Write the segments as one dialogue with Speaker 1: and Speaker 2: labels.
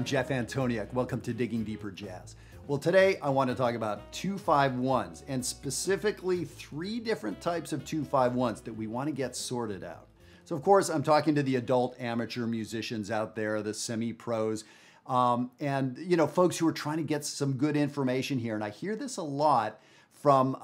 Speaker 1: Jeff Antoniuk. Welcome to Digging Deeper Jazz. Well, today I want to talk about 2-5-1s, and specifically 3 different types of 2-5-1s that we want to get sorted out. So of course, I'm talking to the adult amateur musicians out there, the semi-pros, and folks who are trying to get some good information here. And I hear this a lot from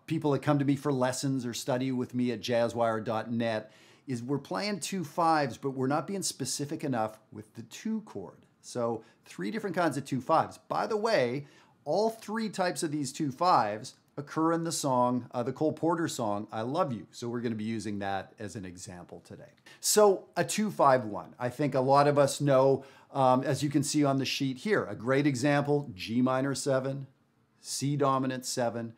Speaker 1: people that come to me for lessons or study with me at jazzwire.net, is we're playing 2-5s, but we're not being specific enough with the 2 chord. So 3 different kinds of 2-5s. By the way, all 3 types of these 2-5s occur in the song, the Cole Porter song, I Love You. So we're going to be using that as an example today. So a 2-5-1, I think a lot of us know, as you can see on the sheet here, a great example, G minor 7, C dominant 7,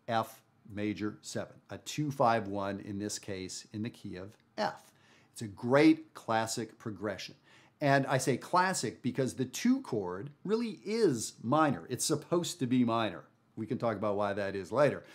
Speaker 1: F major 7. A 2-5-1 in this case in the key of F. It's a great classic progression. And I say classic because the 2 chord really is minor. It's supposed to be minor. We can talk about why that is later.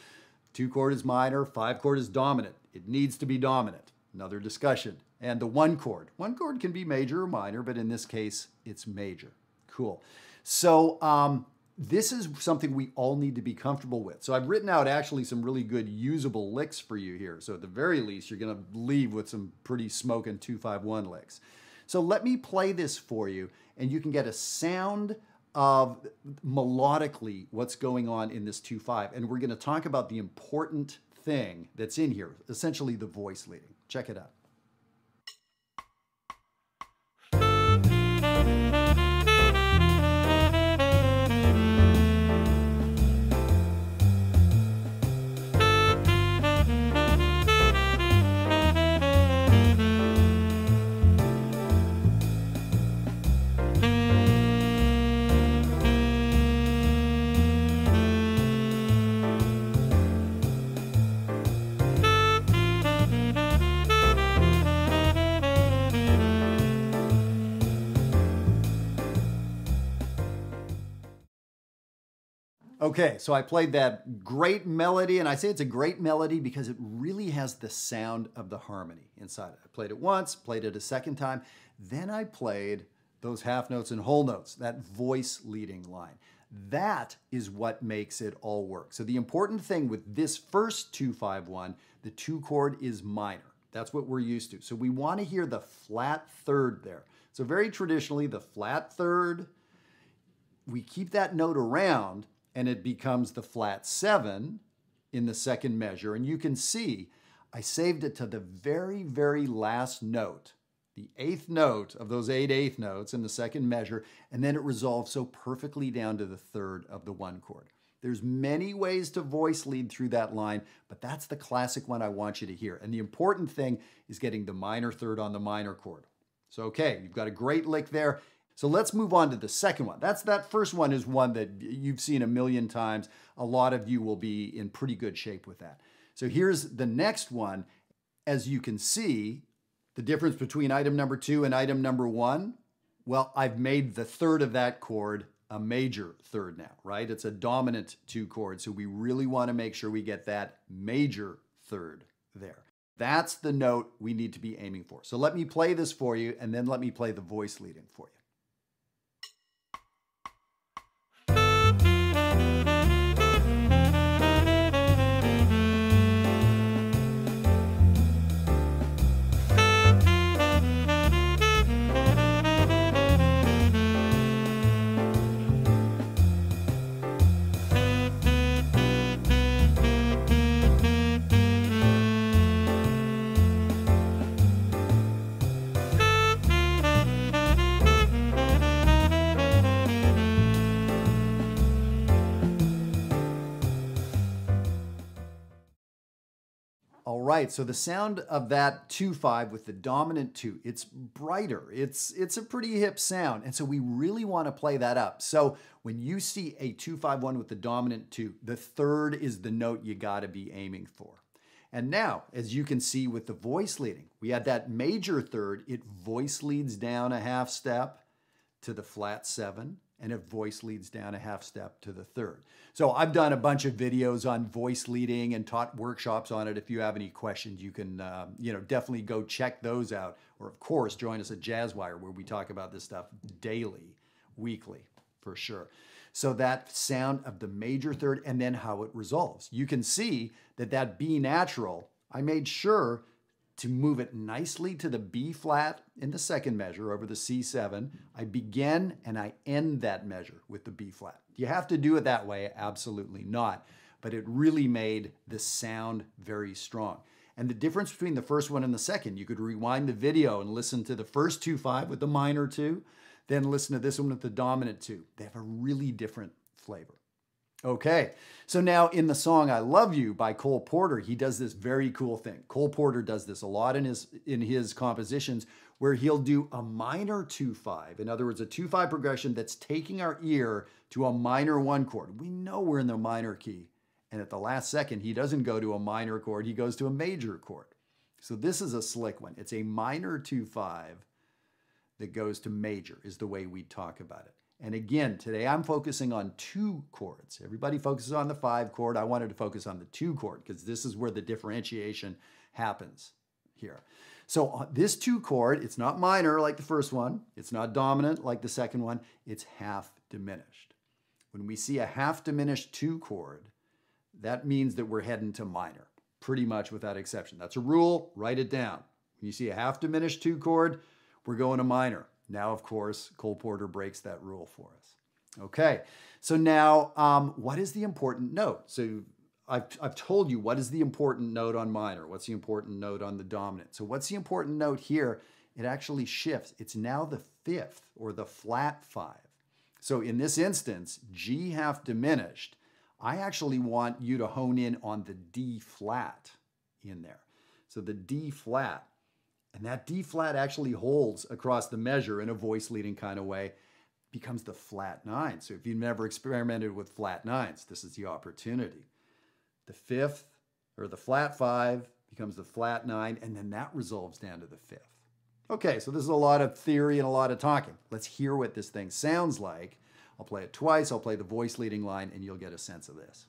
Speaker 1: 2 chord is minor, 5 chord is dominant. It needs to be dominant. Another discussion. And the 1 chord. 1 chord can be major or minor, but in this case, it's major. Cool. So this is something we all need to be comfortable with. So I've written out actually some really good usable licks for you here. So at the very least, you're going to leave with some pretty smoking 2-5-1 licks. So let me play this for you, and you can get a sound of melodically what's going on in this 2-5. And we're going to talk about the important thing that's in here, essentially the voice leading. Check it out. Okay, so I played that great melody, and I say it's a great melody because it really has the sound of the harmony inside it. I played it once, played it a second time, then I played those half notes and whole notes, that voice leading line. That is what makes it all work. So the important thing with this first 2-5-1, the 2 chord is minor. That's what we're used to. So we want to hear the flat third there. So very traditionally, the flat third, we keep that note around, and it becomes the flat 7 in the second measure. And you can see I saved it to the very, very last note, the 8th note of those 8 eighth notes in the second measure, and then it resolves so perfectly down to the 3rd of the 1 chord. There's many ways to voice lead through that line, but that's the classic one I want you to hear. And the important thing is getting the minor 3rd on the minor chord. So, okay, you've got a great lick there. So let's move on to the second one. That first one is one that you've seen a million times. A lot of you will be in pretty good shape with that. So here's the next one. As you can see, the difference between item number 2 and item number 1, well, I've made the 3rd of that chord a major 3rd now, right? It's a dominant 2 chord, so we really want to make sure we get that major 3rd there. That's the note we need to be aiming for. So let me play this for you, and then let me play the voice leading for you. All right, so the sound of that 2-5 with the dominant 2, it's brighter. It's a pretty hip sound, and so we really want to play that up. So when you see a 2-5-1 with the dominant 2, the 3rd is the note you got to be aiming for. And now, as you can see with the voice leading, we had that major 3rd. It voice leads down a half step to the flat 7, and a voice leads down a half step to the 3rd. So I've done a bunch of videos on voice leading and taught workshops on it. If you have any questions, you can definitely go check those out. Or of course, join us at Jazzwire, where we talk about this stuff daily weekly, for sure. So that sound of the major third and then how it resolves. You can see that that B natural, I made sure to move it nicely to the B flat in the second measure over the C7. I begin and I end that measure with the B flat. Do you have to do it that way? Absolutely not. But it really made the sound very strong. And the difference between the first one and the second, you could rewind the video and listen to the first 2/5 with the minor 2, then listen to this one with the dominant 2. They have a really different flavor. Okay, so now in the song I Love You by Cole Porter, he does this very cool thing. Cole Porter does this a lot in his compositions where he'll do a minor 2/5. In other words, a 2/5 progression that's taking our ear to a minor 1 chord. We know we're in the minor key. And at the last second, he doesn't go to a minor chord, he goes to a major chord. So this is a slick one. It's a minor 2/5 that goes to major is the way we talk about it. And again, today I'm focusing on 2 chords. Everybody focuses on the 5 chord. I wanted to focus on the 2 chord because this is where the differentiation happens here. So this 2 chord, it's not minor like the first one. It's not dominant like the second one. It's half diminished. When we see a half diminished 2 chord, that means that we're heading to minor, pretty much without exception. That's a rule, write it down. When you see a half diminished 2 chord, we're going to minor. Now, of course, Cole Porter breaks that rule for us. Okay, so now what is the important note? So I've told you what is the important note on minor, what's the important note on the dominant. So what's the important note here? It actually shifts. It's now the 5th or the flat 5. So in this instance, G half diminished, I actually want you to hone in on the D flat in there. So the D flat, and that D flat actually holds across the measure in a voice leading kind of way, becomes the flat 9. So if you've never experimented with flat 9s, this is the opportunity. The 5th or the flat 5 becomes the flat 9, and then that resolves down to the 5th. Okay, so this is a lot of theory and a lot of talking. Let's hear what this thing sounds like. I'll play it twice, I'll play the voice leading line, and you'll get a sense of this.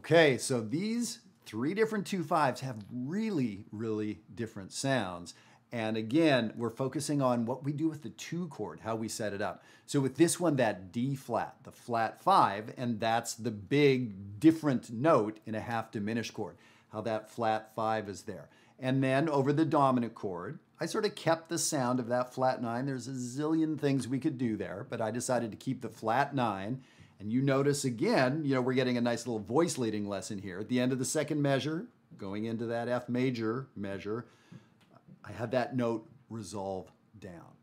Speaker 1: Okay, so these 3 different 2/5s have really, really different sounds. And again, we're focusing on what we do with the 2 chord, how we set it up. So with this one, that D flat, the flat 5, and that's the big different note in a half diminished chord, how that flat 5 is there. And then over the dominant chord, I sort of kept the sound of that flat 9. There's a zillion things we could do there, but I decided to keep the flat 9. And you notice again, we're getting a nice little voice leading lesson here. At the end of the second measure, going into that F major measure, I had that note resolve down.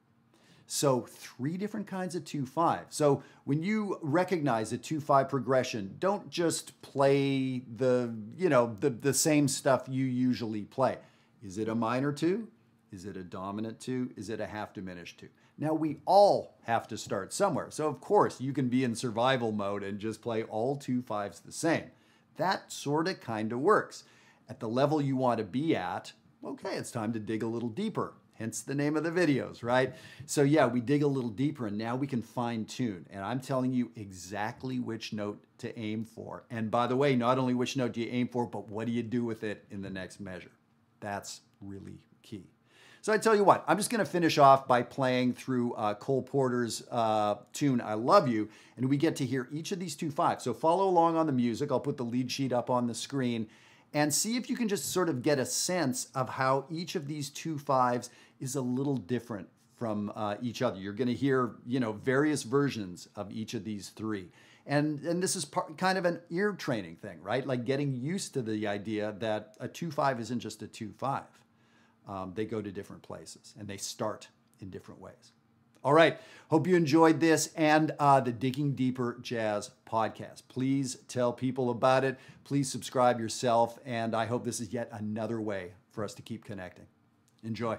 Speaker 1: So 3 different kinds of 2/5. So when you recognize a 2/5 progression, don't just play the same stuff you usually play. Is it a minor 2? Is it a dominant 2? Is it a half diminished 2? Now, we all have to start somewhere. So, of course, you can be in survival mode and just play all 2/5s the same. That sort of kind of works. At the level you want to be at, okay, it's time to dig a little deeper. Hence the name of the videos, right? So, yeah, we dig a little deeper, and now we can fine tune. And I'm telling you exactly which note to aim for. And by the way, not only which note do you aim for, but what do you do with it in the next measure? That's really key. So I tell you what, I'm just going to finish off by playing through Cole Porter's tune, I Love You, and we get to hear each of these 2/5s. So follow along on the music. I'll put the lead sheet up on the screen and see if you can just sort of get a sense of how each of these 2/5s is a little different from each other. You're going to hear, various versions of each of these 3. And this is kind of an ear training thing, right? Like getting used to the idea that a 2/5 isn't just a 2/5. They go to different places and they start in different ways. All right. Hope you enjoyed this and the Digging Deeper Jazz podcast. Please tell people about it. Please subscribe yourself. And I hope this is yet another way for us to keep connecting. Enjoy.